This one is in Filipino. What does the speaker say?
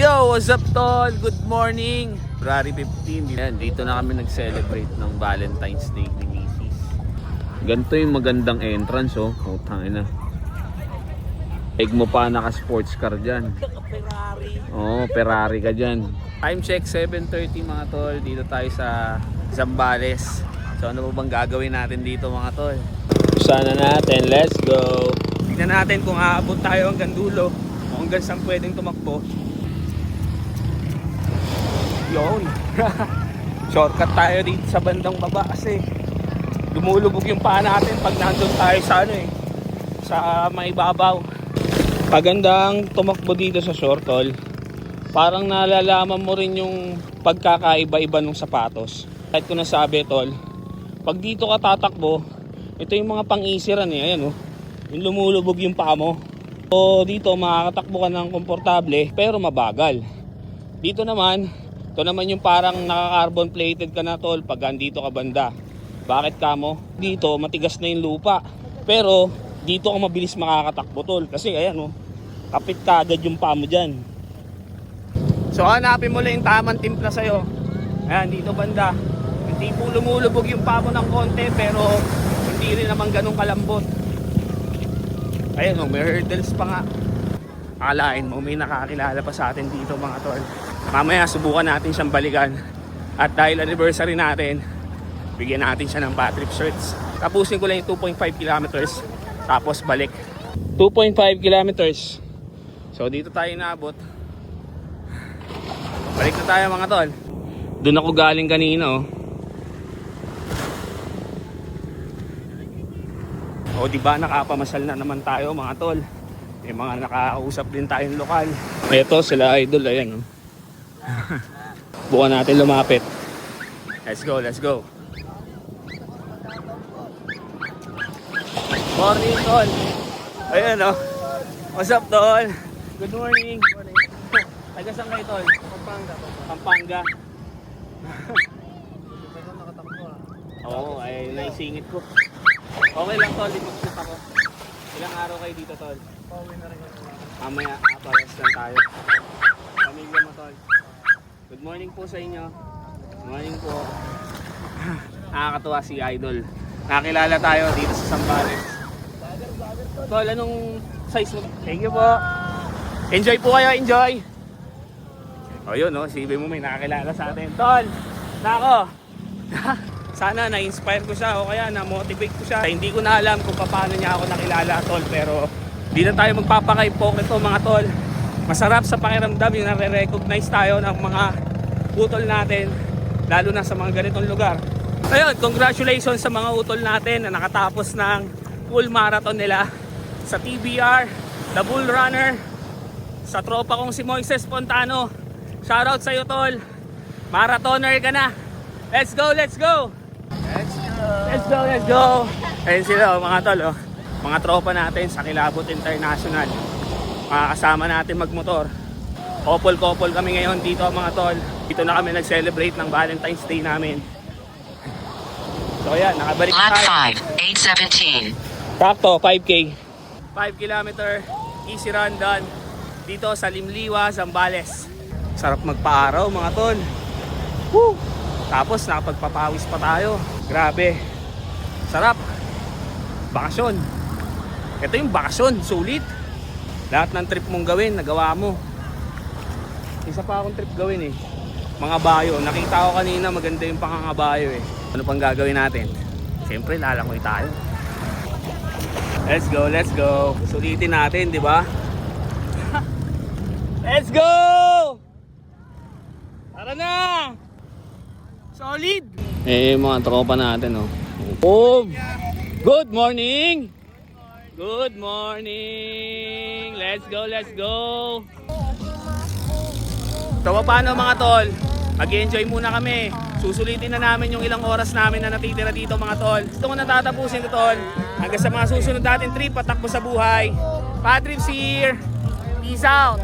Yo, what's up tol? Good morning. February 15. Yan, dito na kami nag-celebrate ng Valentine's Day ni Mrs. Ganito yung magandang entrance oh. Putang ina. Egg mo pa naka-sports car dyan. Ferrari. Oo, Ferrari ka dyan. Time check 7:30 mga tol. Dito tayo sa Zambales. So ano bang gagawin natin dito mga tol? Sana natin, let's go. Tignan natin kung aabot tayo hanggang dulo. O hanggang saan pwedeng tumakbo. Yun. Shortcut tayo dito sa bandang baba kasi lumulubog yung paa natin pag nandun tayo sa sa maibabaw. Pagandang tumakbo dito sa short tol, parang nalalaman mo rin yung pagkakaiba-iba ng sapatos. Kahit ko nasabi tol, pag dito ka tatakbo, ito yung mga pang-isiran ayan oh, yung lumulubog yung paa mo. So dito makakatakbo ka ng komportable pero mabagal. Dito naman, ito naman yung parang naka-carbon plated ka na tol pag andito ka banda. Bakit kamo? Dito matigas na yung lupa. Pero dito ka mabilis makakatakbo tol kasi ayan oh, kapit ka agad yung paa mo dyan. So hanapin mo lang yung tamang timpla sa'yo. Ayan dito banda, hindi po lumulubog yung paa mo ng konti pero hindi rin naman ganun kalambot. Ayan oh, may hurdles pa nga. Akalain mo may nakakilala pa sa atin dito mga tol. Mamaya subukan natin siyang balikan. At dahil anniversary natin, bigyan natin siya ng bad trip shirts. Tapusin ko lang yung 2.5 kilometers. Tapos balik 2.5 kilometers. So dito tayo naabot. Balik na tayo mga tol. Doon ako galing kanina oh. O diba nakapamasal na naman tayo mga tol. May mga nakausap din tayong lokal. Ito sila idol ayan oh. Bukan natin lumapit. Let's go, let's go. Morning tol. Ayan oh. What's up tol? Good morning. Taga saan kayo tol? Pampanga. Oo, ay naisingit ko. Okay lang tol, mag-shoot ako. Ilang araw kayo dito tol? Pauwi na rin ako. Mamaya, pares lang tayo. Pamilya mo tol. Good morning po sa inyo. Good morning po. Nakakatuwa si Idol. Nakilala tayo dito sa Zambales. Tol, anong size mo? Thank you po. Enjoy po kayo, enjoy. O yun, no? Sibi mo may nakakilala sa atin. Tol, nako. Sana na-inspire ko siya o kaya na-motivate ko siya. Hindi ko na alam kung paano niya ako nakilala, tol. Pero di na tayo magpapakaipok ito, mga tol. Masarap sa pakiramdam yung nare-recognize tayo ng mga utol natin. Lalo na sa mga ganitong lugar. Ayun, congratulations sa mga utol natin na nakatapos ng full marathon nila. Sa TBR, The Bull Runner. Sa tropa kong si Moises Pontano. Shoutout sa'yo, tol. Marathoner ka na. Let's go, let's go. Let's go. Let's go, let's go. Ayun sila, mga tol. Oh. Mga tropa natin sa Kilabot International. Mga kasama natin magmotor. Couple kami ngayon dito mga tol. Dito na kami nag-celebrate ng Valentine's Day namin. So ayan, nakabalik tayo. Lap 5, 8:17. Sakto, 5K. 5 kilometer, easy run done. Dito sa Limliwa, Zambales. Sarap magpa-araw mga tol. Woo! Tapos nakapagpapawis pa tayo. Grabe. Sarap. Bakasyon. Ito yung bakasyon, sulit. Lahat ng trip mong gawin, nagawa mo. Isa pa akong trip gawin eh. Mga bayo. Nakita ko kanina maganda yung pangangabayo eh. Ano pang gagawin natin? Siyempre lalangoy tayo. Let's go, let's go. Sulitin natin, di ba? Let's go! Tara na! Solid! Eh, mga tropa natin oh. Oh! Good morning! Good morning! Let's go, let's go! So paano mga tol? Mag-enjoy muna kami. Susulitin na namin yung ilang oras namin na natitira dito mga tol. Gusto ko natatapusin ito tol. Hanggang sa mga susunod natin trip, patakbo sa buhay. Padrips here! Peace out!